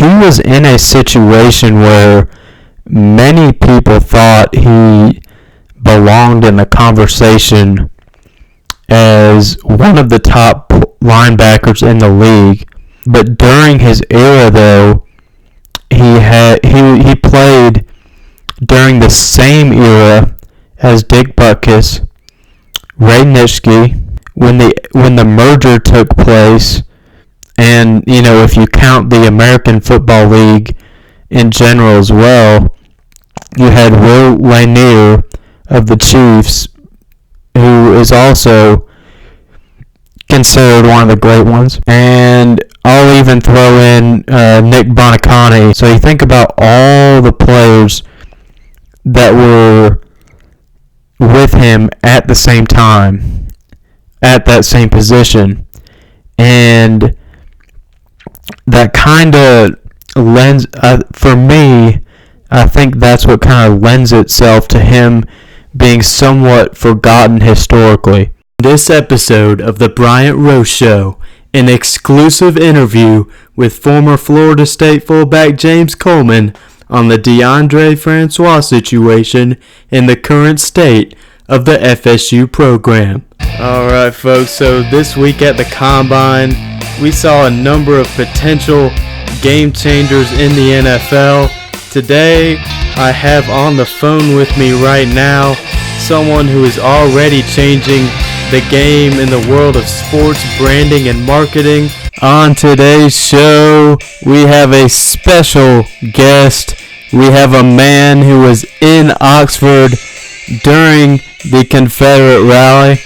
was in a situation where many people thought he belonged in the conversation as one of the top linebackers in the league. But during his era, though, he played during the same era as Dick Butkus, Ray Nitschke, when the merger took place, and if you count the American Football League in general as well, you had Will Lanier of the Chiefs, who is also considered one of the great ones, and I'll even throw in Nick Buoniconti. So you think about all the players that were with him at the same time, at that same position, and that kind of lends, for me, I think that's what kind of lends itself to him being somewhat forgotten historically. This episode of the Bryant Roche Show, an exclusive interview with former Florida State fullback James Coleman on the DeAndre Francois situation and the current state of the FSU program. Alright folks, so this week at the Combine, we saw a number of potential game changers in the NFL. Today, I have on the phone with me right now someone who is already changing the game in the world of sports branding and marketing. On today's show, we have a special guest. We have a man who was in Oxford during the Confederate rally.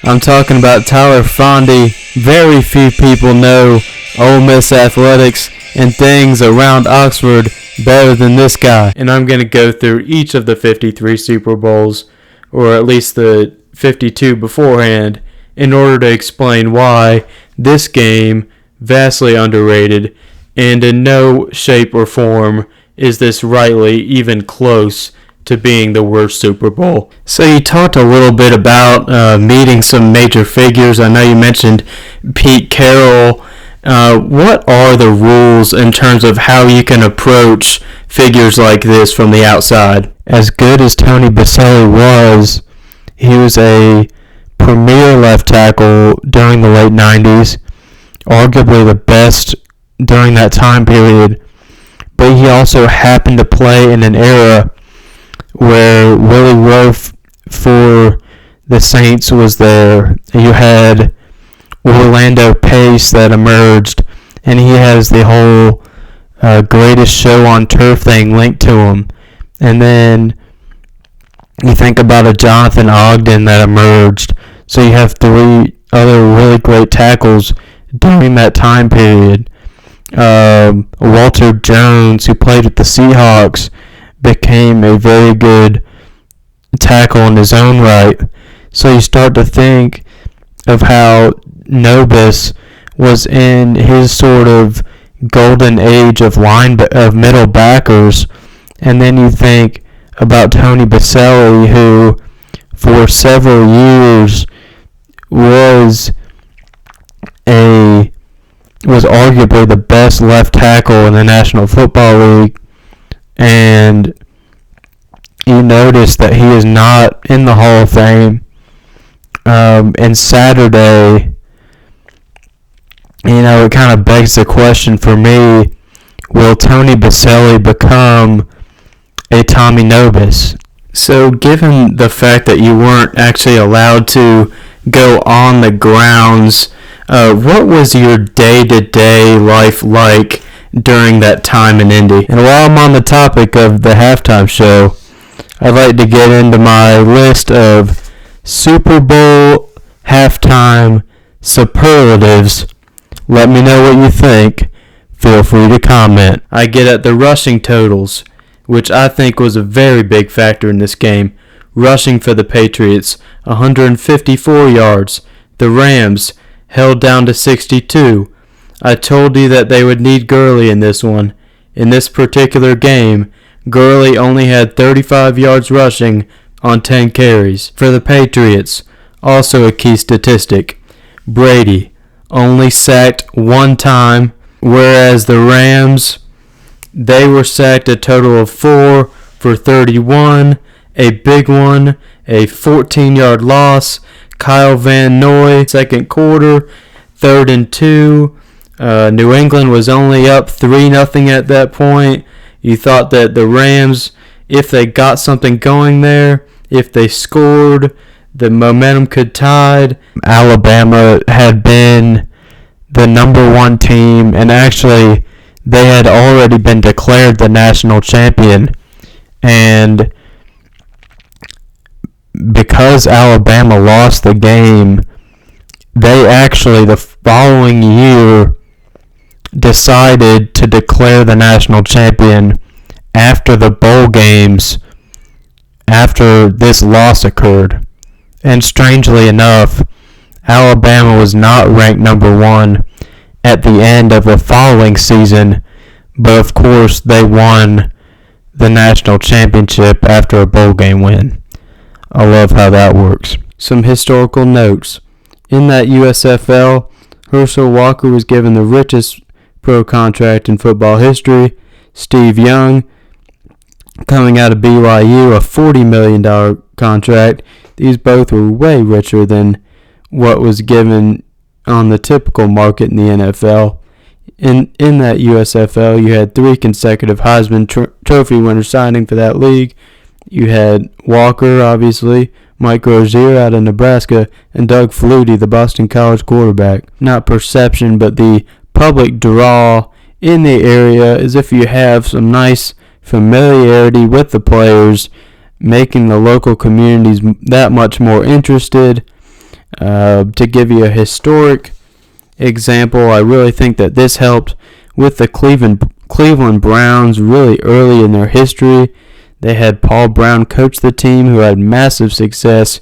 I'm talking about Tyler Fondy. Very few people know Ole Miss athletics and things around Oxford better than this guy. And I'm going to go through each of the 53 Super Bowls, or at least the 52 beforehand, in order to explain why this game, vastly underrated, and in no shape or form is this rightly even close to being the worst Super Bowl. So you talked a little bit about meeting some major figures. I know you mentioned Pete Carroll. What are the rules in terms of how you can approach figures like this from the outside? As good as Tony Baselli was, he was a premier left tackle during the late 90s, arguably the best during that time period, but he also happened to play in an era where Willie Roaf for the Saints was there. You had Orlando Pace that emerged, and he has the whole greatest show on turf thing linked to him. And then you think about a Jonathan Ogden that emerged. So you have three other really great tackles during that time period. Walter Jones, who played with the Seahawks, became a very good tackle in his own right. So you start to think of how Nobis was in his sort of golden age of middle backers, and then you think about Tony Baselli, who for several years was arguably the best left tackle in the National Football League, and you notice that he is not in the Hall of Fame. And Saturday, it kind of begs the question for me, will Tony Baselli become a Tommy Nobis? So given the fact that you weren't actually allowed to go on the grounds, what was your day-to-day life like during that time in Indy? And while I'm on the topic of the halftime show, I'd like to get into my list of Super Bowl halftime superlatives. Let me know what you think. Feel free to comment. I get at the rushing totals, which I think was a very big factor in this game. Rushing for the Patriots, 154 yards. The Rams held down to 62. I told you that they would need Gurley in this one. In this particular game, Gurley only had 35 yards rushing on 10 carries. For the Patriots, also a key statistic, Brady only sacked one time whereas the Rams, they were sacked a total of 4 for 31, a big one, a 14-yard loss. Kyle Van Noy, second quarter, 3rd and 2. New England was only up 3-0 at that point. You thought that the Rams, if they got something going there, if they scored, the momentum could tide. Alabama had been the number 1 team, and actually they had already been declared the national champion. And because Alabama lost the game, they actually the following year decided to declare the national champion after the bowl games, after this loss occurred. And strangely enough, Alabama was not ranked number 1 at the end of the following season, but of course they won the national championship after a bowl game win. I love how that works. Some historical notes. In that USFL, Herschel Walker was given the richest pro contract in football history. Steve Young, coming out of BYU, a $40 million contract. These both were way richer than what was given on the typical market in the NFL. In that USFL, you had 3 consecutive Heisman Trophy winners signing for that league. You had Walker, obviously, Mike Rozier out of Nebraska, and Doug Flutie, the Boston College quarterback. Not perception, but the public draw in the area is if you have some nice familiarity with the players, making the local communities that much more interested. To give you a historic example, I really think that this helped with the Cleveland Browns really early in their history. They had Paul Brown coach the team, who had massive success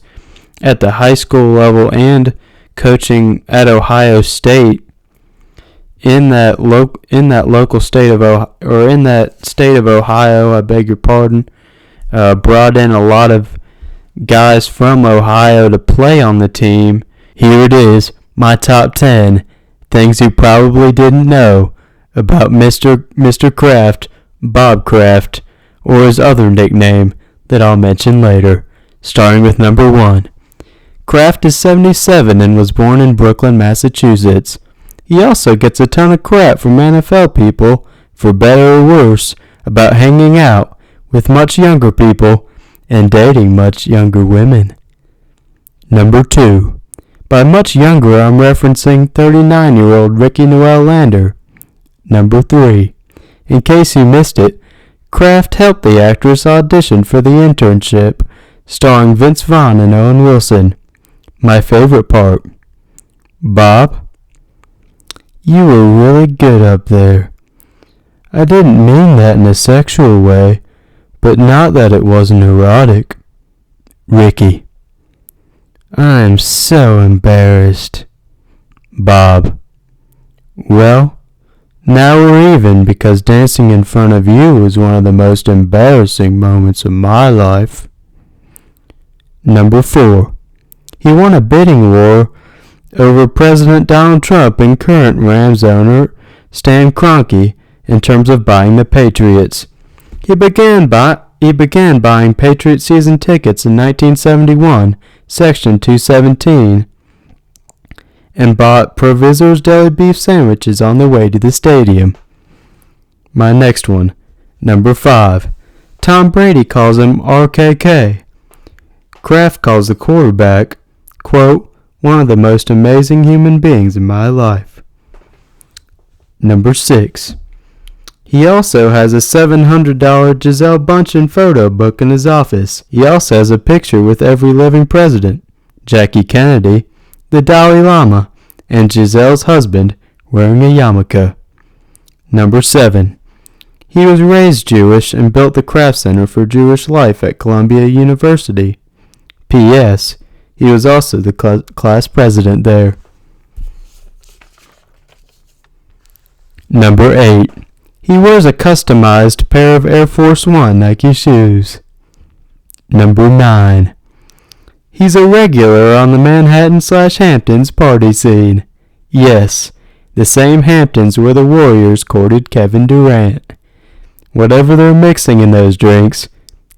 at the high school level and coaching at Ohio State. In that local state of Ohio, I beg your pardon, brought in a lot of guys from Ohio to play on the team. Here it is, my top 10 things you probably didn't know about Mr. Kraft, Bob Kraft, or his other nickname that I'll mention later, starting with number 1. Kraft is 77 and was born in Brooklyn, Massachusetts. He also gets a ton of crap from NFL people, for better or worse, about hanging out with much younger people and dating much younger women. Number 2. By much younger, I'm referencing 39-year-old Ricky Noel Lander. Number 3. In case you missed it, Kraft helped the actress audition for the internship, starring Vince Vaughn and Owen Wilson. My favorite part. Bob, you were really good up there. I didn't mean that in a sexual way, but not that it wasn't erotic. Ricky, I am so embarrassed. Bob, well, now we're even because dancing in front of you was one of the most embarrassing moments of my life. Number 4. He won a bidding war over President Donald Trump and current Rams owner Stan Kroenke in terms of buying the Patriots. He began buying Patriot season tickets in 1971, Section 217, and bought Provisor's deli beef sandwiches on the way to the stadium. My next one, number 5. Tom Brady calls him RKK. Kraft calls the quarterback, quote, one of the most amazing human beings in my life. Number 6. He also has a $700 Gisele Bündchen photo book in his office. He also has a picture with every living president, Jackie Kennedy, the Dalai Lama, and Gisele's husband wearing a yarmulke. Number 7. He was raised Jewish and built the Kraft Center for Jewish Life at Columbia University. P.S. He was also the class president there. Number 8. He wears a customized pair of Air Force One Nike shoes. Number 9. He's a regular on the Manhattan/Hamptons party scene. Yes, The same Hamptons where the Warriors courted Kevin Durant. Whatever they're mixing in those drinks,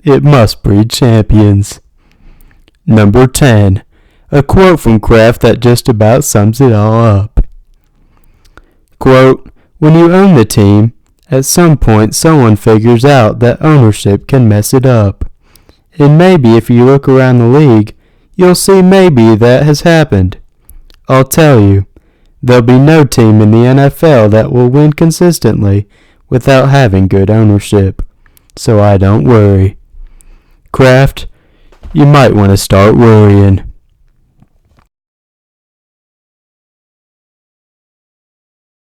it must breed champions. Number 10. A quote from Kraft that just about sums it all up. Quote, "When you own the team, at some point someone figures out that ownership can mess it up. And maybe if you look around the league, you'll see maybe that has happened. I'll tell you, there'll be no team in the NFL that will win consistently without having good ownership. So I don't worry. Kraft, you might want to start worrying."